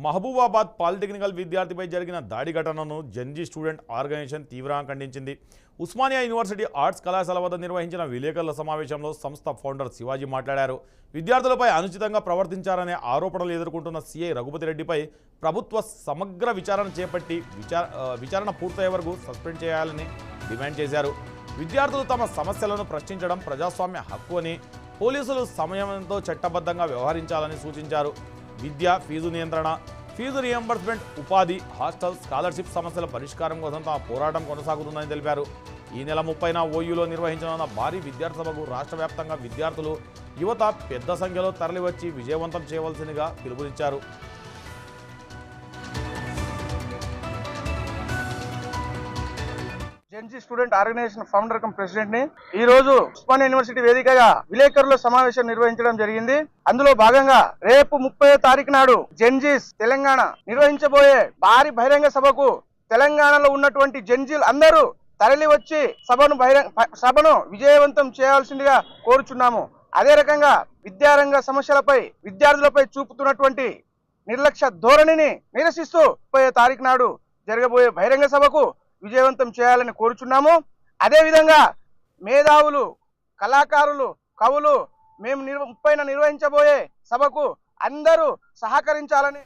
Mahabubabad polytechnical విద్యార్థిపై జరిగిన దాడి ఘటనను జెన్జీ స్టూడెంట్ ఆర్గనైజేషన్ తీవ్రంగా ఖండించింది. ఉస్మానియా యూనివర్సిటీ ఆర్ట్స్ కళాశాల వద్ద నిర్వహించిన విలేకరుల సమావేశంలో సంస్థ ఫౌండర్ శివాజీ మాట్లాడారు. విద్యార్థులపై అనుచితంగా ప్రవర్తించారనే ఆరోపణలు ఎదుర్కొంటున్న సీఐ రఘుపతి రెడ్డిపై ప్రభుత్వ సమగ్ర విచారణ చేపట్టి విచారణ పూర్తయ్యే వరకు సస్పెండ్ చేయాలని డిమాండ్ చేశారు. విద్యార్థులు తమ సమస్యలను ప్రశ్నించడం ప్రజాస్వామ్య హక్కు అని, పోలీసులు సమయంతో చట్టబద్ధంగా వ్యవహరించాలని సూచించారు. విద్య, ఫీజు నియంత్రణ, ఫీజు రియంబర్స్మెంట్, ఉపాధి, హాస్టల్, స్కాలర్షిప్ సమస్యల పరిష్కారం కోసం తమ పోరాటం కొనసాగుతుందని తెలిపారు. ఈ నెల 30న ఓయూలో నిర్వహించనున్న భారీ విద్యార్థి సభకు రాష్ట్ర వ్యాప్తంగా విద్యార్థులు, యువత పెద్ద సంఖ్యలో తరలివచ్చి విజయవంతం చేయవలసిందిగా పిలుపునిచ్చారు. Gen Z student organisation founder cum president ని ఈ రోజు ఉస్మానియా యూనివర్సిటీ వేదికగా విలేకరుల సమావేశం నిర్వహించడం జరిగింది. అందులో భాగంగా రేపు 30వ తారీఖు నాడు జెన్జీస్ తెలంగాణ నిర్వహించబోయే భారీ బహిరంగ సభకు తెలంగాణలో ఉన్నటువంటి జెన్జీలు అందరూ తరలి వచ్చి సభను విజయవంతం చేయాల్సిందిగా కోరుచున్నాము. అదే రకంగా విద్యారంగ సమస్యలపై విద్యార్థులపై చూపుతున్నటువంటి నిర్లక్ష్య ధోరణిని నిరసిస్తూ 30వ తారీఖు నాడు జరగబోయే బహిరంగ సభకు విజయవంతం చేయాలని కోరుచున్నాము. అదేవిధంగా మేధావులు, కళాకారులు, కవులు మేము 30న నిర్వహించబోయే సభకు అందరూ సహకరించాలని